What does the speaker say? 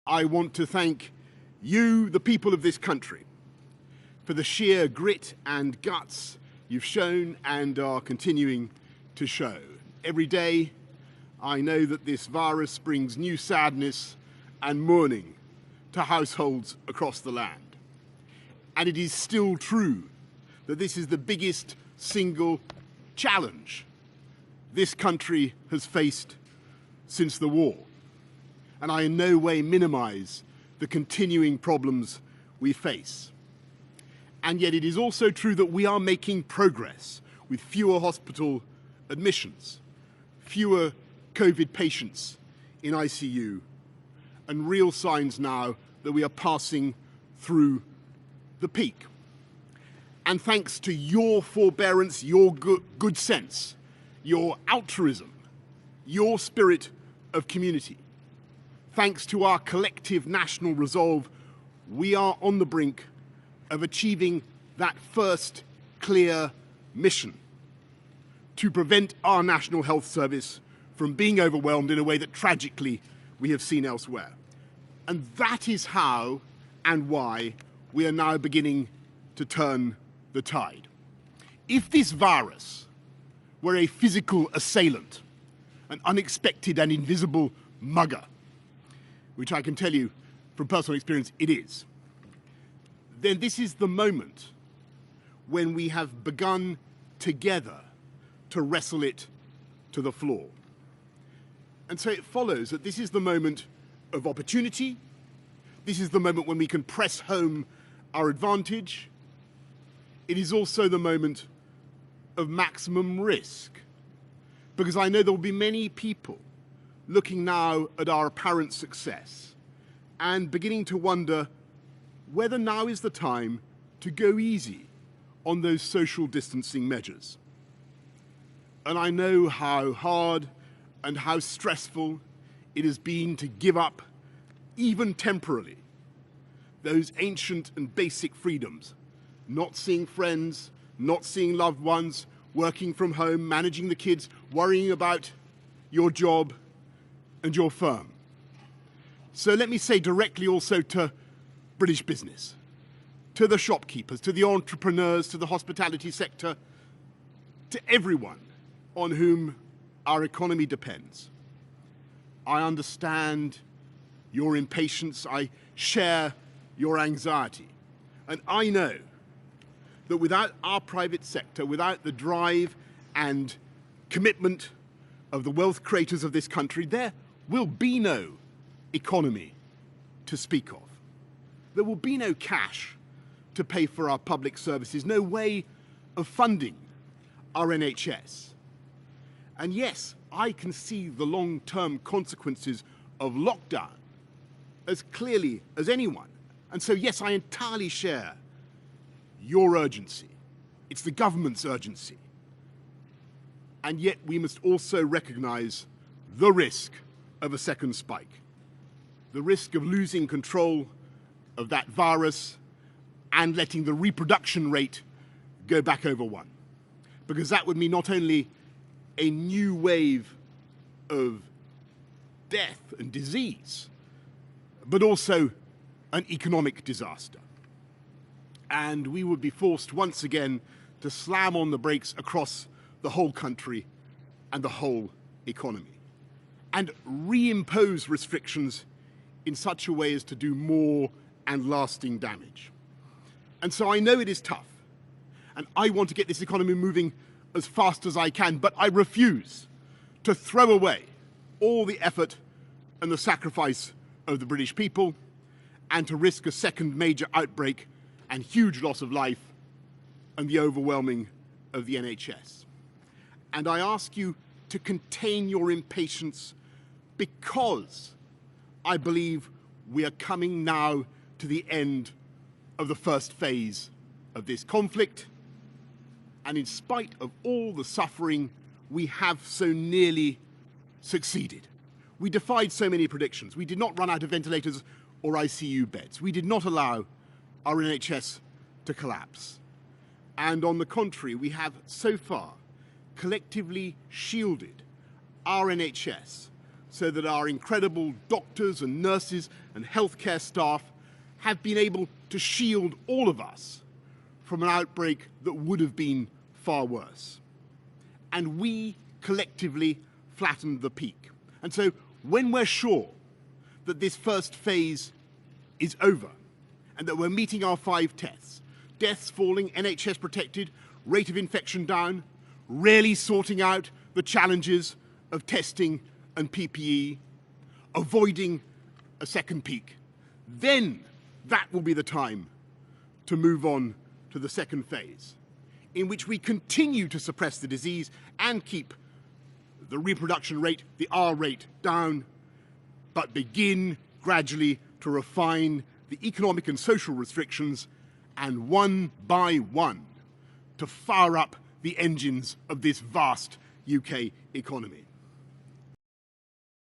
I want to thank you, the people of this country, for the sheer grit and guts you've shown and are continuing to show. Every day, I know that this virus brings new sadness and mourning to households across the land. And it is still true that this is the biggest single challenge this country has faced since the war. And I in no way minimize the continuing problems we face. And yet it is also true that we are making progress with fewer hospital admissions, fewer COVID patients in ICU, and real signs now that we are passing through the peak. And thanks to your forbearance, your good sense, your altruism, your spirit of community, thanks to our collective national resolve, we are on the brink of achieving that first clear mission to prevent our National Health Service from being overwhelmed in a way that tragically we have seen elsewhere. And that is how and why we are now beginning to turn the tide. If this virus were a physical assailant, an unexpected and invisible mugger, which I can tell you from personal experience it is, then this is the moment when we have begun together to wrestle it to the floor. And so it follows that this is the moment of opportunity. This is the moment when we can press home our advantage. It is also the moment of maximum risk, because I know there will be many people looking now at our apparent success and beginning to wonder whether now is the time to go easy on those social distancing measures. And I know how hard and how stressful it has been to give up, even temporarily, those ancient and basic freedoms, not seeing friends, not seeing loved ones, working from home, managing the kids, worrying about your job and your firm. So let me say directly also to British business, to the shopkeepers, to the entrepreneurs, to the hospitality sector, to everyone on whom our economy depends. I understand your impatience, I share your anxiety, and I know that without our private sector, without the drive and commitment of the wealth creators of this country, there will be no economy to speak of. There will be no cash to pay for our public services, no way of funding our NHS. And yes, I can see the long-term consequences of lockdown as clearly as anyone. And so yes, I entirely share your urgency. It's the government's urgency. And yet we must also recognize the risk of a second spike, the risk of losing control of that virus and letting the reproduction rate go back over 1. Because that would mean not only a new wave of death and disease, but also an economic disaster. And we would be forced once again to slam on the brakes across the whole country and the whole economy, and reimpose restrictions in such a way as to do more and lasting damage. And so I know it is tough, and I want to get this economy moving as fast as I can, but I refuse to throw away all the effort and the sacrifice of the British people and to risk a second major outbreak and huge loss of life and the overwhelming of the NHS. And I ask you to contain your impatience, because I believe we are coming now to the end of the first phase of this conflict. And in spite of all the suffering, we have so nearly succeeded. We defied so many predictions. We did not run out of ventilators or ICU beds. We did not allow our NHS to collapse. And on the contrary, we have so far collectively shielded our NHS so that our incredible doctors and nurses and healthcare staff have been able to shield all of us from an outbreak that would have been far worse. And we collectively flattened the peak. And so when we're sure that this first phase is over and that we're meeting our 5 tests, deaths falling, NHS protected, rate of infection down, really sorting out the challenges of testing and PPE, avoiding a second peak, then that will be the time to move on to the second phase, in which we continue to suppress the disease and keep the reproduction rate, the R rate, down, but begin gradually to refine the economic and social restrictions, and one by one to fire up the engines of this vast UK economy.